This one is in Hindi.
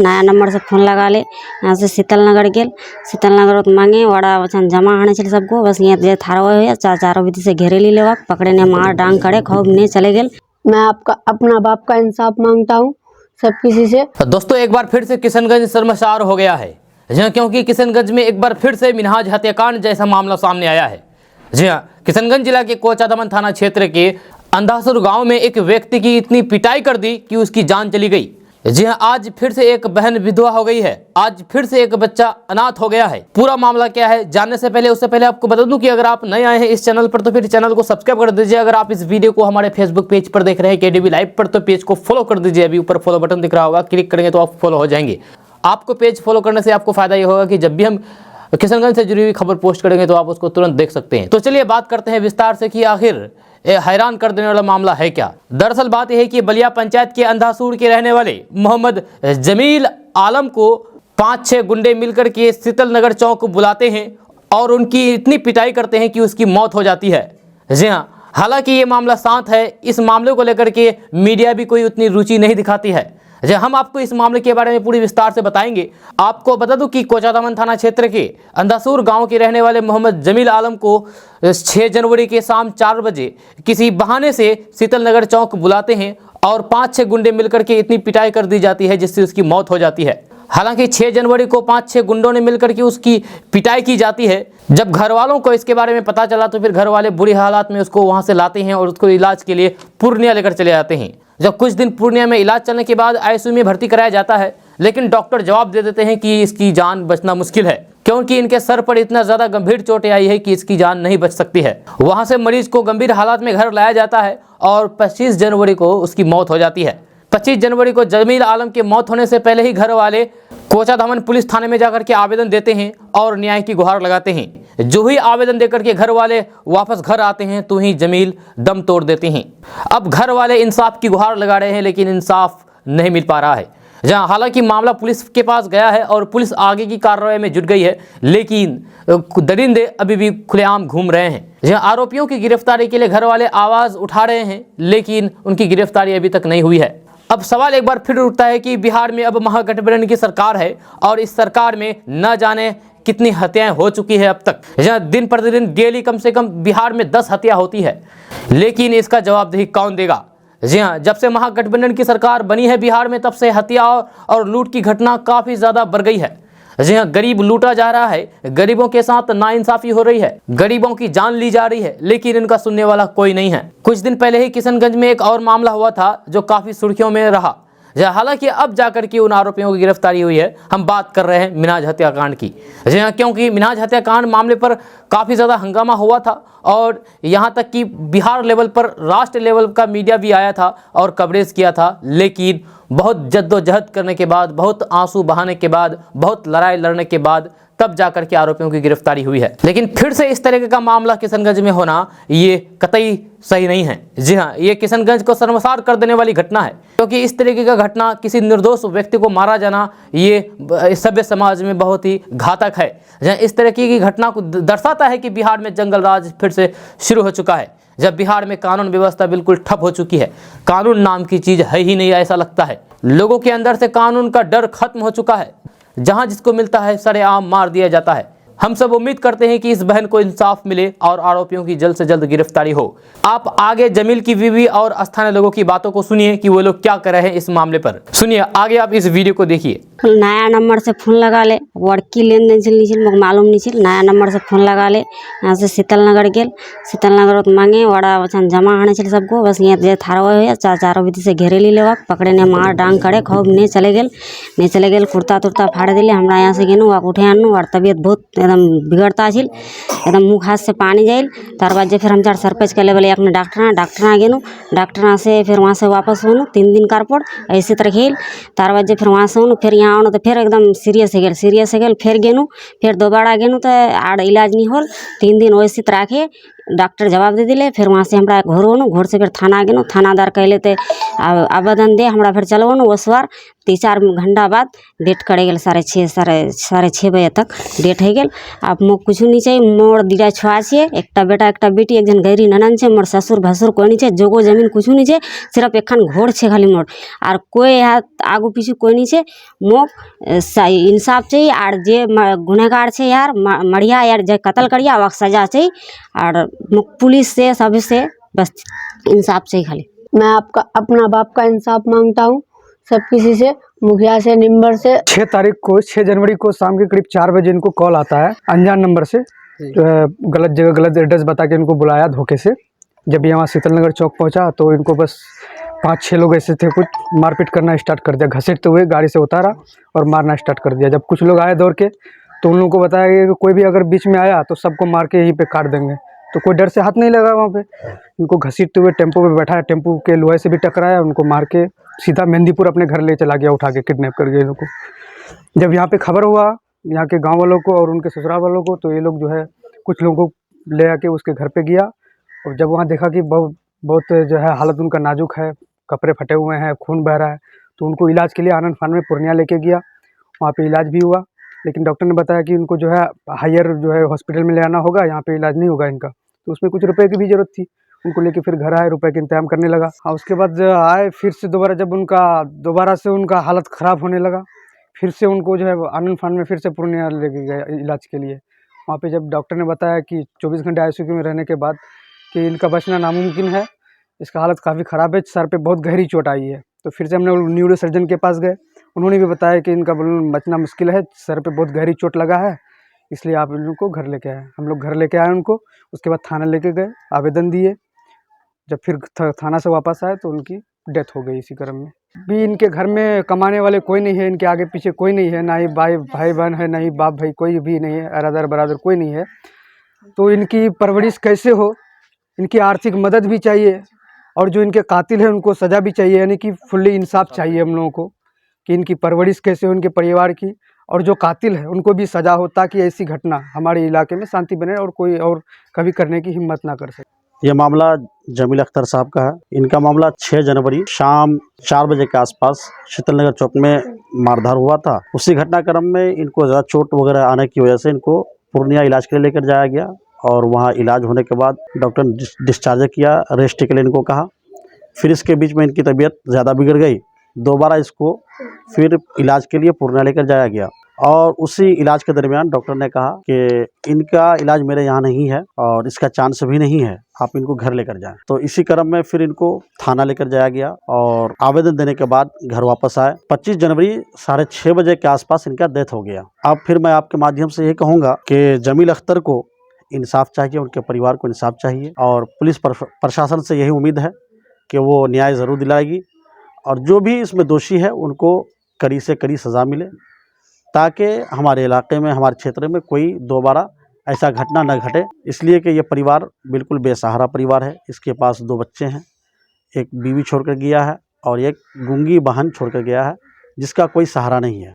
नया नंबर से फोन लगा ले। यहाँ से शीतल नगर गेल, शीतल नगर मांगे वड़ा वचन जमा आने चले सबको। बस यहाँ जे थारा हुए चारों विधि से घेरे ली लेवा, पकड़े ने मार डांग करे खूब ने चले गेल। मैं आपका अपना बाप का इंसाफ मांगता हूँ सब किसी से। दोस्तों एक बार फिर से किशनगंज शर्मसार हो गया है। जी हाँ, क्योंकि किशनगंज में एक बार फिर से मिनहाज हत्याकांड जैसा मामला सामने आया है। जी हाँ, किशनगंज जिला के कोचादमन थाना क्षेत्र के अंधासुर गांव में एक व्यक्ति की इतनी पिटाई कर दी कि उसकी जान चली गई। जी हाँ, आज फिर से एक बहन विधवा हो गई है, आज फिर से एक बच्चा अनाथ हो गया है। पूरा मामला क्या है जानने से पहले उससे पहले आपको बता दूं कि अगर आप नए आए हैं इस चैनल पर तो फिर चैनल को सब्सक्राइब कर दीजिए। अगर आप इस वीडियो को हमारे फेसबुक पेज पर देख रहे हैं केडीबी लाइव पर तो पेज को फॉलो कर दीजिए। अभी ऊपर फॉलो बटन दिख रहा होगा, क्लिक करेंगे तो आप फॉलो हो जाएंगे। आपको पेज फॉलो करने से आपको फायदा ये होगा कि जब भी हम किशनगंज से जुड़ी हुई खबर पोस्ट करेंगे तो आप उसको तुरंत देख सकते हैं। तो चलिए बात करते हैं विस्तार से कि आखिर हैरान कर देने वाला मामला है क्या। दरअसल बात यह है कि बलिया पंचायत के अंधासूर के रहने वाले मोहम्मद जमील आलम को 5-6 गुंडे मिलकर के शीतल नगर चौक बुलाते हैं और उनकी इतनी पिटाई करते हैं कि उसकी मौत हो जाती है। जी हाँ, हालांकि ये मामला शांत है, इस मामले को लेकर के मीडिया भी कोई उतनी रुचि नहीं दिखाती है। हम आपको इस मामले के बारे में पूरी विस्तार से बताएंगे। आपको बता दूं कि कोचादमन थाना क्षेत्र के अंधासूर गांव के रहने वाले मोहम्मद जमील आलम को 6 जनवरी के शाम 4 बजे किसी बहाने से शीतल नगर चौक बुलाते हैं और 5-6 गुंडे मिलकर के इतनी पिटाई कर दी जाती है जिससे उसकी मौत हो जाती है। हालांकि 6 जनवरी को 5-6 गुंडों ने मिलकर के उसकी पिटाई की जाती है। जब घर वालों को इसके बारे में पता चला तो फिर घर वाले बुरी हालात में उसको वहां से लाते हैं और उसको इलाज के लिए पूर्णिया लेकर चले जाते हैं। जब कुछ दिन पूर्णिया में इलाज चलने के बाद आईसीयू में भर्ती कराया जाता है, लेकिन डॉक्टर जवाब दे देते हैं कि इसकी जान बचना मुश्किल है, क्योंकि इनके सर पर इतना ज़्यादा गंभीर चोटें आई है कि इसकी जान नहीं बच सकती है। वहां से मरीज को गंभीर हालात में घर लाया जाता है और 25 जनवरी को उसकी मौत हो जाती है। 25 जनवरी को जमील आलम की मौत होने से पहले ही घर वाले कोचादमन पुलिस थाने में जाकर के आवेदन देते हैं और न्याय की गुहार लगाते हैं। जो ही आवेदन देकर के घर वाले वापस घर आते हैं तो ही जमील दम तोड़ देते हैं। अब घर वाले इंसाफ की गुहार लगा रहे हैं, लेकिन इंसाफ नहीं मिल पा रहा है। जहाँ हालांकि मामला पुलिस के पास गया है और पुलिस आगे की कार्रवाई में जुट गई है, लेकिन दरिंदे अभी भी खुलेआम घूम रहे हैं। जहाँ आरोपियों की गिरफ्तारी के लिए घर वाले आवाज़ उठा रहे हैं, लेकिन उनकी गिरफ्तारी अभी तक नहीं हुई है। अब सवाल एक बार फिर उठता है कि बिहार में अब महागठबंधन की सरकार है और इस सरकार में न जाने कितनी हत्याएं हो चुकी है अब तक। जहाँ दिन प्रतिदिन डेली कम से कम बिहार में 10 हत्या होती है, लेकिन इसका जवाबदेही कौन देगा। जी हाँ, जब से महागठबंधन की सरकार बनी है बिहार में तब से हत्या और लूट की घटना काफ़ी ज़्यादा बढ़ गई है। जी हाँ, गरीब लूटा जा रहा है, गरीबों के साथ नाइंसाफी हो रही है, गरीबों की जान ली जा रही है, लेकिन इनका सुनने वाला कोई नहीं है। कुछ दिन पहले ही किशनगंज में एक और मामला हुआ था जो काफ़ी सुर्खियों में रहा। हालांकि अब जाकर के उन आरोपियों की गिरफ्तारी हुई है। हम बात कर रहे हैं मिनहाज हत्याकांड की। जी हाँ, क्योंकि मिनहाज हत्याकांड मामले पर काफ़ी ज़्यादा हंगामा हुआ था और यहाँ तक कि बिहार लेवल पर राष्ट्र लेवल का मीडिया भी आया था और कवरेज किया था, लेकिन बहुत जद्दोजहद करने के बाद, बहुत आंसू बहाने के बाद, बहुत लड़ाई लड़ने के बाद तब जाकर के आरोपियों की गिरफ्तारी हुई है। लेकिन फिर से इस तरह का मामला किशनगंज में होना ये कतई सही नहीं है। जी हाँ, ये किशनगंज को शर्मसार कर देने वाली घटना है, क्योंकि इस तरीके का घटना, किसी निर्दोष व्यक्ति को मारा जाना, ये सभ्य समाज में बहुत ही घातक है। जहाँ इस तरह की घटना को दर्शाता है कि बिहार में जंगल राज फिर से शुरू हो चुका है। जब बिहार में कानून व्यवस्था बिल्कुल ठप हो चुकी है, कानून नाम की चीज़ है ही नहीं, ऐसा लगता है। लोगों के अंदर से कानून का डर खत्म हो चुका है। जहां जिसको मिलता है सरेआम मार दिया जाता है। हम सब उम्मीद करते हैं कि इस बहन को इंसाफ मिले और आरोपियों की जल्द से जल्द गिरफ्तारी हो। आप आगे जमील की बीवी और स्थानीय लोगों की बातों को सुनिए कि वो लोग क्या कर रहे हैं इस मामले पर। सुनिए आगे, आप इस वीडियो को देखिए। नया नंबर से फोन लगा ले, वड़की लेन देन चल मुझे मालूम नहीं चल। नया नंबर से फोन लगा ले, यहाँ से शीतल नगर गेल, शीतल नगर मांगे वड़ा वचन जमा आने चले सबको। बस यहाँ जे थारा हुए चारों विधि से घेरे ली लेवा, पकड़े ने मार डांग करे खूब ने चले गेल, कुर्ता तुर्ता फाड़े दिले। हमरा यहाँ से गेनू उठे आनू और तबियत बहुत एकदम बिगड़ता छिल, एकदम मुँह हाथ से पानी जाइल। तार बाद फिर हम सरपंच के लेवल अपने डॉक्टर गेनू, डॉक्टर से फिर वहाँ से वापस होनू 3 दिन कारपोट ऐसे तरह खेल। तार बाद फिर वहाँ से होनू, फिर यहाँ आनो तो फिर एकदम सीरियस हो गेल, फिर गेनू, फिर दोबारा गेनू तो आड़ इलाज नहीं होल। 3 दिन वैसे राखे, डॉक्टर जवाब दे दिले। फिर वहाँ से हमरा घर होनू, घर से फिर थाना गेनू, थानादार कहले तो आवेदन दे हमरा फिर चलो न उस बार 3-4 घंटा बाद डेट करे गेल 6:30 बजे तक डेट है गेल। अब मोक कुछ नहीं चाहिए, मोर दिरा छुआ छे, एकटा बेटा एकटा बेटी, एक जन गैरी ननन छे, मोर ससुर भसुर कोई नहीं छे, जोगो जमीन कुछ नहीं छे, सिर्फ एखन घोर छे खाली मोर, और कोई आगू पीछू कोई नहीं छे। मोक इंसाफ चाहिए, और जे गुनहगार छे यार मरिया यार जे कत्ल करिया वक सजा चाहिए, और मोक पुलिस से सभी से बस इंसाफ चाहिए खाली। मैं आपका अपना बाप का इंसाफ मांगता हूँ, सब किसी से, मुखिया से, निम्बर से। 6 जनवरी को शाम के करीब 4 बजे इनको कॉल आता है अनजान नंबर से, गलत जगह गलत एड्रेस बता के इनको बुलाया धोखे से। जब यहाँ शीतल नगर चौक पहुँचा तो इनको बस 5-6 लोग ऐसे थे, कुछ मारपीट करना स्टार्ट कर दिया, घसीटते हुए गाड़ी से उतारा और मारना स्टार्ट कर दिया। जब कुछ लोग आए दौड़ के तो उन लोगों को बताया गया कि कोई भी अगर बीच में आया तो सबको मार के यहीं पे काट देंगे। तो कोई डर से हाथ नहीं लगा वहाँ पे। इनको घसीटते हुए टेम्पो पे बैठाया, टेम्पो के लोहे से भी टकराया, उनको मार के सीधा मेहंदीपुर अपने घर ले चला गया, उठा के किडनैप कर गए लोगों को। जब यहाँ पे खबर हुआ यहाँ के गांव वालों को और उनके ससुराल वालों को, तो ये लोग जो है कुछ लोगों को ले आके उसके घर पे गया, और जब वहाँ देखा कि बहुत जो है हालत उनका नाजुक है, कपड़े फटे हुए हैं, खून बह रहा है, तो उनको इलाज के लिए आनंद फान में पूर्णिया लेके गया। वहाँ पे इलाज भी हुआ, लेकिन डॉक्टर ने बताया कि उनको जो है हायर जो है हॉस्पिटल में ले आना होगा, यहाँ पे इलाज नहीं होगा इनका। तो उसमें कुछ रुपए की भी ज़रूरत थी, उनको लेके फिर घर आए, रुपए का इंतजाम करने लगा। हाँ, उसके बाद आए फिर से दोबारा, जब दोबारा से उनका हालत ख़राब होने लगा, फिर से उनको जो है आनंद फान में फिर से पूर्णिया लेके गए इलाज के लिए। वहाँ पे जब डॉक्टर ने बताया कि 24 घंटे आईसीयू में रहने के बाद कि इनका बचना नामुमकिन है, इसका हालत काफ़ी ख़राब है, सर पे बहुत गहरी चोट आई है, तो फिर से हमने न्यूरो सर्जन के पास गए। उन्होंने भी बताया कि इनका बचना मुश्किल है, सर पे बहुत गहरी चोट लगा है, इसलिए आप इन लोग को घर लेके आए। हम लोग घर लेके आए उनको, उसके बाद थाना लेके गए, आवेदन दिए। जब फिर थाना से वापस आए तो उनकी डेथ हो गई इसी क्रम में। भी इनके घर में कमाने वाले कोई नहीं है, इनके आगे पीछे कोई नहीं है, ना ही भाई बहन है, ना ही बाप भाई, कोई भी नहीं है, अरादर बरादर कोई नहीं है। तो इनकी परवरिश कैसे हो, इनकी आर्थिक मदद भी चाहिए, और जो इनके कातिल हैं उनको सज़ा भी चाहिए, यानी कि फुल्ली इंसाफ चाहिए हम लोगों को कि इनकी परवरिश कैसे हो, इनके परिवार की, और जो कातिल है उनको भी सज़ा हो, ताकि ऐसी घटना हमारे इलाके में शांति बने और कोई और कभी करने की हिम्मत ना कर सके। ये मामला जमील अख्तर साहब का है। इनका मामला 6 जनवरी शाम 4 बजे के आसपास शीतल नगर चौक में मारधार हुआ था। उसी घटनाक्रम में इनको ज़्यादा चोट वगैरह आने की वजह से इनको पूर्णिया इलाज के लिए लेकर जाया गया, और वहाँ इलाज होने के बाद डॉक्टर ने डिस्चार्ज किया, रेस्ट के लिए इनको कहा। फिर इसके बीच में इनकी तबीयत ज़्यादा बिगड़ गई, दोबारा इसको फिर इलाज के लिए पूर्णिया लेकर जाया गया, और उसी इलाज के दरमियान डॉक्टर ने कहा कि इनका इलाज मेरे यहाँ नहीं है और इसका चांस भी नहीं है, आप इनको घर लेकर जाएं। तो इसी क्रम में फिर इनको थाना लेकर जाया गया, और आवेदन देने के बाद घर वापस आए। 25 जनवरी 6:30 बजे के आसपास इनका डेथ हो गया। अब फिर मैं आपके माध्यम से ये कहूँगा कि जमील अख्तर को इंसाफ चाहिए, उनके परिवार को इंसाफ चाहिए, और पुलिस प्रशासन से यही उम्मीद है कि वो न्याय ज़रूर दिलाएगी, और जो भी इसमें दोषी है उनको कड़ी से कड़ी सज़ा मिले, ताकि हमारे इलाके में, हमारे क्षेत्र में कोई दोबारा ऐसा घटना न घटे। इसलिए कि ये परिवार बिल्कुल बेसहारा परिवार है। इसके पास 2 बच्चे हैं, एक बीवी छोड़कर गया है और एक गूंगी बहन छोड़कर गया है, जिसका कोई सहारा नहीं है।